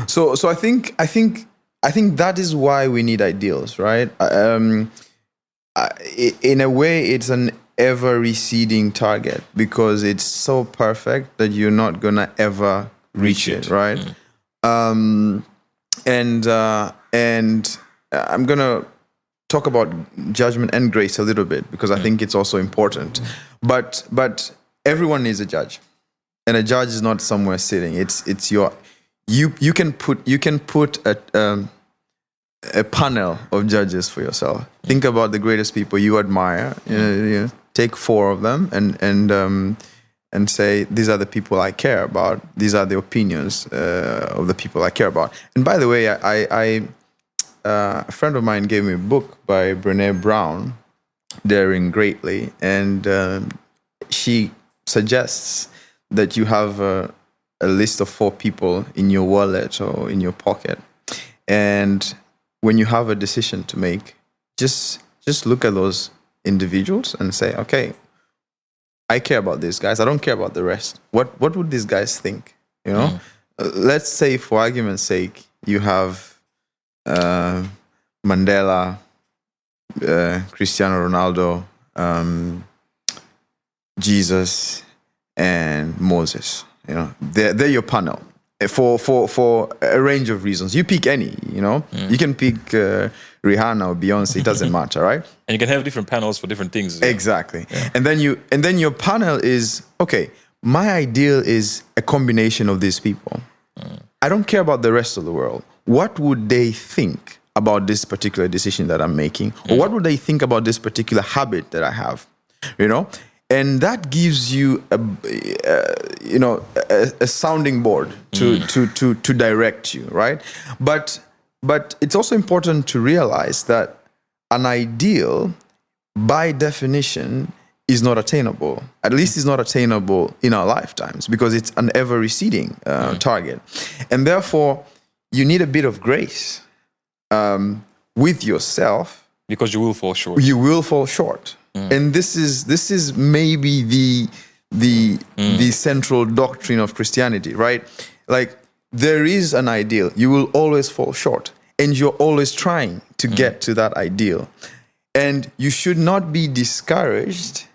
So I think that is why we need ideals, right? In a way, it's an ever receding target because it's so perfect that you're not gonna ever reach it, right? And I'm gonna talk about judgment and grace a little bit because I think it's also important. But everyone needs a judge, and a judge is not somewhere sitting. It's your you can put a panel of judges for yourself. Think about the greatest people you admire. Take 4 of them and say, these are the people I care about. These are the opinions of the people I care about. And by the way, a friend of mine gave me a book by Brené Brown, Daring Greatly, and she suggests that you have a list of 4 people in your wallet or in your pocket. And when you have a decision to make, just look at those individuals and say, okay, I care about these guys. I don't care about the rest. What would these guys think? Let's say, for argument's sake, you have Mandela, Cristiano Ronaldo, Jesus, and Moses. They're your panel for a range of reasons. You pick any. You can pick Rihanna or Beyonce. It doesn't matter, right? And you can have different panels for different things. Exactly. Yeah. And then your panel is, okay, my ideal is a combination of these people. I don't care about the rest of the world. What would they think about this particular decision that I'm making? Or what would they think about this particular habit that I have? And that gives you a sounding board to direct you, right? But it's also important to realize that an ideal, by definition, is not attainable. At least it's not attainable in our lifetimes because it's an ever-receding target. And therefore, you need a bit of grace with yourself. Because you will fall short. You will fall short. And this is maybe the central doctrine of Christianity, right? Like, there is an ideal. You will always fall short. And you're always trying to get to that ideal. And you should not be discouraged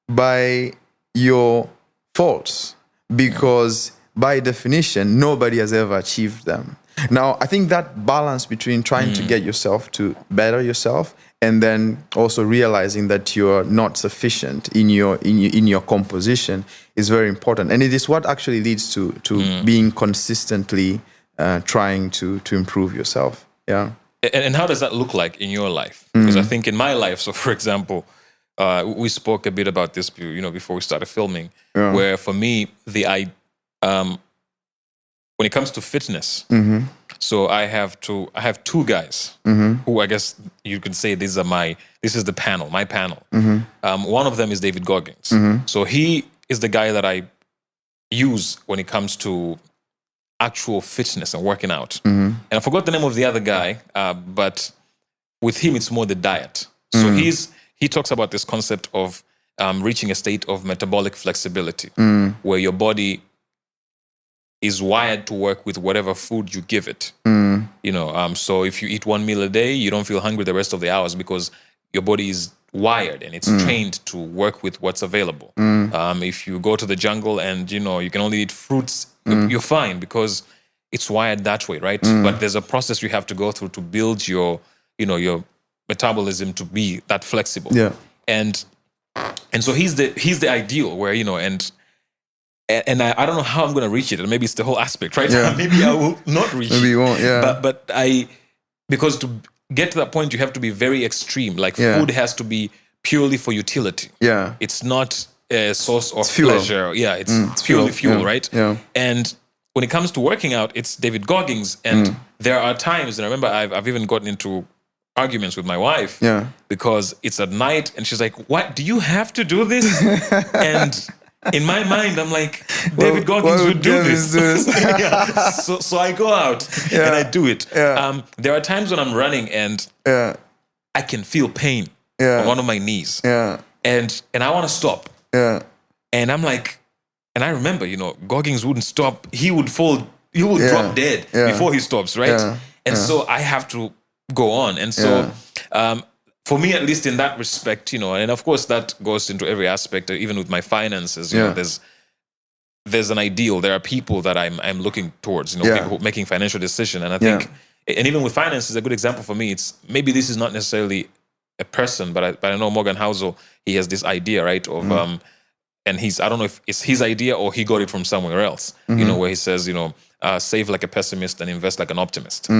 by your faults because, by definition, nobody has ever achieved them. Now, I think that balance between trying to get yourself to better yourself and then also realizing that you're not sufficient in your composition is very important. And it is what actually leads to being consistently trying to improve yourself. Yeah. And how does that look like in your life? Because I think in my life, so for example, we spoke a bit about this, before we started filming, where for me, when it comes to fitness, so I have 2 guys who I guess you could say this is the panel, my panel. One of them is David Goggins. So he is the guy that I use when it comes to actual fitness and working out. And I forgot the name of the other guy, but with him it's more the diet. So he talks about this concept of reaching a state of metabolic flexibility, where your body is wired to work with whatever food you give it. So if you eat 1 meal a day, you don't feel hungry the rest of the hours because your body is wired and it's trained to work with what's available. If you go to the jungle and you can only eat fruits, you're fine because it's wired that way, right? But there's a process you have to go through to build your metabolism to be that flexible. Yeah. And so he's the ideal where and I don't know how I'm going to reach it. And maybe it's the whole aspect, right? Yeah. Maybe I will not reach it. Maybe you won't, yeah. But because to get to that point, you have to be very extreme. Like food has to be purely for utility. Yeah. It's not a source of pleasure. Yeah, it's purely fuel, right? Yeah. And when it comes to working out, it's David Goggins. And there are times, and I remember I've even gotten into arguments with my wife because it's at night and she's like, what, do you have to do this? And in my mind, I'm like, David Goggins would do this. So I go out and I do it. Yeah. There are times when I'm running and I can feel pain on one of my knees. Yeah. And I want to stop. Yeah. And I'm like, and I remember, Goggins wouldn't stop. He would fall, drop dead before he stops, right? Yeah. And so I have to go on. And so for me, at least in that respect, and of course that goes into every aspect, even with my finances, you know, there's an ideal. There are people that I'm looking towards, people who making financial decisions. And I think, and even with finance is a good example for me. It's maybe this is not necessarily a person, but I know Morgan Housel, he has this idea, right, of and I don't know if it's his idea or he got it from somewhere else, where he says, save like a pessimist and invest like an optimist.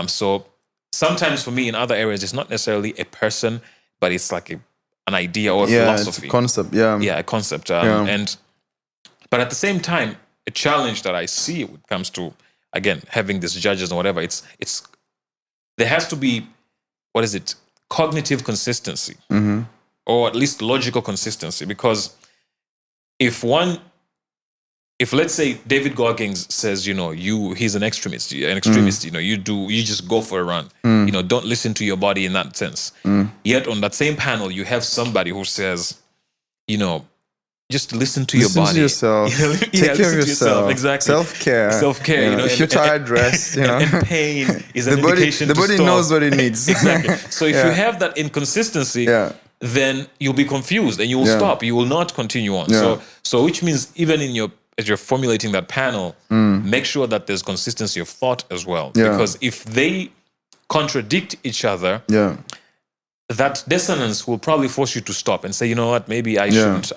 So sometimes for me in other areas, it's not necessarily a person, but it's like an idea or a philosophy. It's a concept, Yeah, a concept. But at the same time, a challenge that I see when it comes to, again, having these judges and whatever, it's there has to be, cognitive consistency, or at least logical consistency. Because if let's say David Goggins says, he's an extremist, you just go for a run, don't listen to your body in that sense. Yet on that same panel, you have somebody who says, just listen to your body. Listen to yourself. Take care of yourself. Exactly. Self-care. Self-care. If you're tired, rest. And pain is an indication the body to stop. knows what it needs. Exactly. So if you have that inconsistency, then you'll be confused and you will stop. You will not continue on. So which means even as you're formulating that panel, make sure that there's consistency of thought as well. Because if they contradict each other, that dissonance will probably force you to stop and say, you know what, maybe I shouldn't